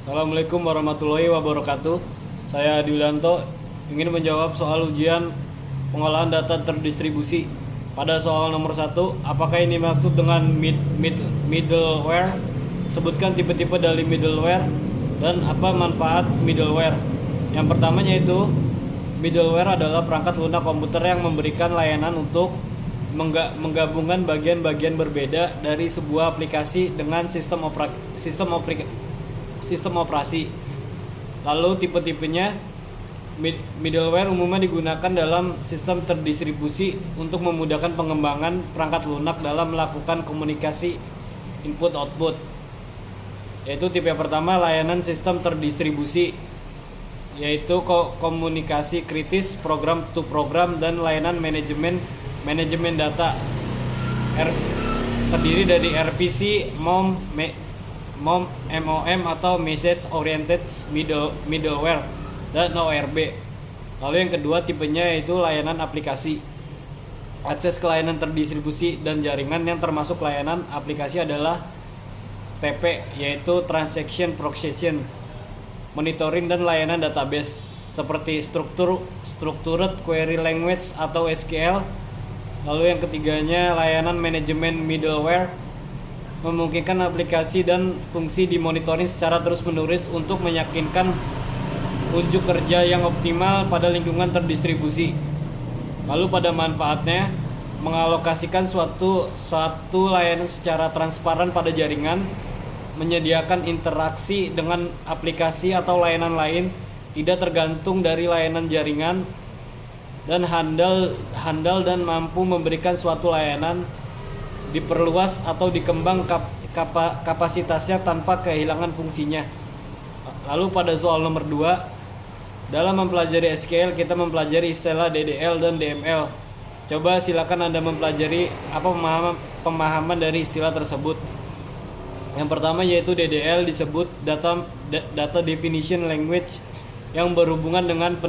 Assalamualaikum warahmatullahi wabarakatuh. Saya Diulanto ingin menjawab soal ujian pengolahan data terdistribusi. Pada soal nomor 1, apakah ini maksud dengan middleware? Sebutkan tipe-tipe dari middleware dan apa manfaat middleware. Yang pertama yaitu middleware adalah perangkat lunak komputer yang memberikan layanan untuk menggabungkan bagian-bagian berbeda dari sebuah aplikasi dengan sistem operasi. Lalu tipe-tipenya, middleware umumnya digunakan dalam sistem terdistribusi untuk memudahkan pengembangan perangkat lunak dalam melakukan komunikasi input-output. Yaitu tipe pertama, layanan sistem terdistribusi, yaitu komunikasi kritis, program to program, dan layanan manajemen data. Terdiri dari RPC, MOM atau Message Oriented Middleware, dan ORB. Lalu yang kedua tipenya yaitu layanan aplikasi. Akses ke layanan terdistribusi dan jaringan yang termasuk layanan aplikasi adalah TP, yaitu Transaction Processing, monitoring, dan layanan database seperti Structured Query Language atau SQL. Lalu yang ketiganya layanan manajemen middleware, memungkinkan aplikasi dan fungsi dimonitoring secara terus-menerus untuk meyakinkan unjuk kerja yang optimal pada lingkungan terdistribusi. Lalu pada manfaatnya, mengalokasikan suatu layanan secara transparan pada jaringan, menyediakan interaksi dengan aplikasi atau layanan lain, tidak tergantung dari layanan jaringan, dan handal dan mampu memberikan suatu layanan, diperluas atau dikembang kapasitasnya tanpa kehilangan fungsinya. Lalu pada soal nomor 2, dalam mempelajari SQL kita mempelajari istilah DDL dan DML. Coba silakan Anda mempelajari apa pemahaman dari istilah tersebut. Yang pertama yaitu DDL disebut data definition language, yang berhubungan dengan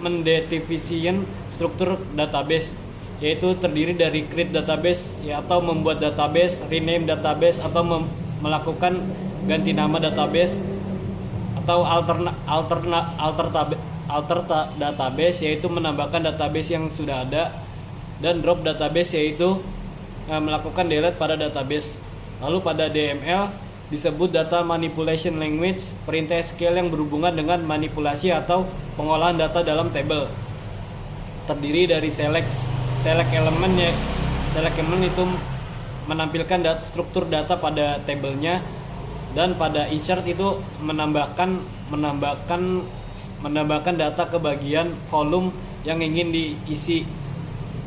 mendefinisikan struktur database, yaitu terdiri dari create database atau membuat database, rename database atau melakukan ganti nama database, atau alter database yaitu menambahkan database yang sudah ada, dan drop database yaitu melakukan delete pada database. Lalu pada DML disebut data manipulation language, perintah SQL yang berhubungan dengan manipulasi atau pengolahan data dalam tabel. Terdiri dari select element itu menampilkan struktur data pada tabelnya, dan pada insert itu menambahkan data ke bagian kolom yang ingin diisi.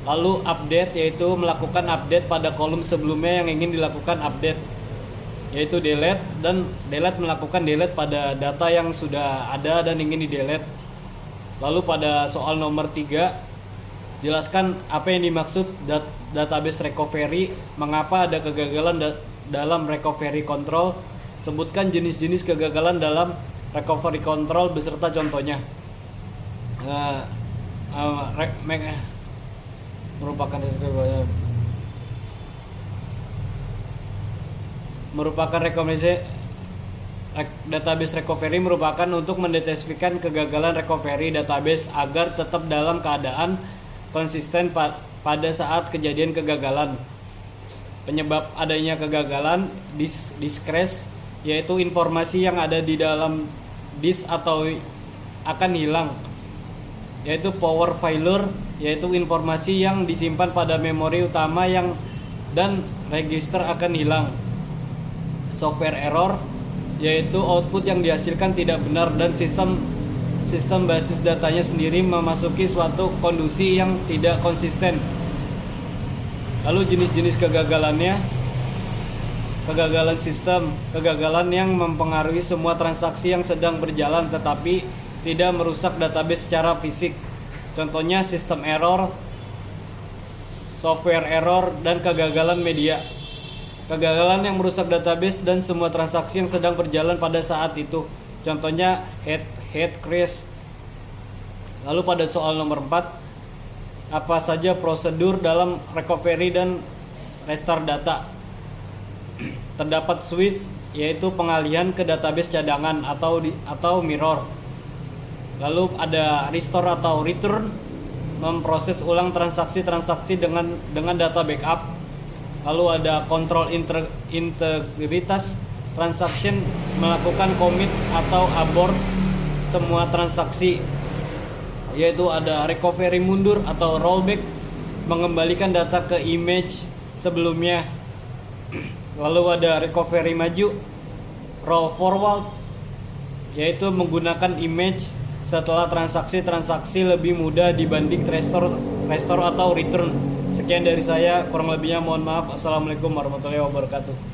Lalu update yaitu melakukan update pada kolom sebelumnya yang ingin dilakukan update, yaitu delete melakukan delete pada data yang sudah ada dan ingin di-delete. Lalu pada soal nomor 3, jelaskan apa yang dimaksud database recovery, mengapa ada kegagalan dalam recovery control, sebutkan jenis-jenis kegagalan dalam recovery control beserta contohnya. Merupakan rekomendasi database recovery merupakan untuk mendeteksikan kegagalan recovery database agar tetap dalam keadaan konsisten pada saat kejadian kegagalan. Penyebab adanya kegagalan disk crash, yaitu informasi yang ada di dalam disk atau akan hilang, yaitu power failure, yaitu informasi yang disimpan pada memori utama dan register akan hilang. Software error, yaitu output yang dihasilkan tidak benar dan sistem basis datanya sendiri memasuki suatu kondisi yang tidak konsisten. Lalu jenis-jenis kegagalannya: kegagalan sistem, kegagalan yang mempengaruhi semua transaksi yang sedang berjalan tetapi tidak merusak database secara fisik. Contohnya sistem error, software error, dan kegagalan media. Kegagalan yang merusak database dan semua transaksi yang sedang berjalan pada saat itu. Contohnya head crash. Lalu pada soal nomor 4, apa saja prosedur dalam recovery dan restart data? Terdapat switch, yaitu pengalihan ke database cadangan atau mirror. Lalu ada restore atau return, memproses ulang transaksi-transaksi dengan data backup. Lalu ada control integritas transaction, melakukan commit atau abort semua transaksi. Yaitu ada recovery mundur atau rollback, mengembalikan data ke image sebelumnya. Lalu ada recovery maju, roll forward, yaitu menggunakan image setelah transaksi lebih mudah dibanding restore atau return. Sekian dari saya, kurang lebihnya mohon maaf. Assalamualaikum warahmatullahi wabarakatuh.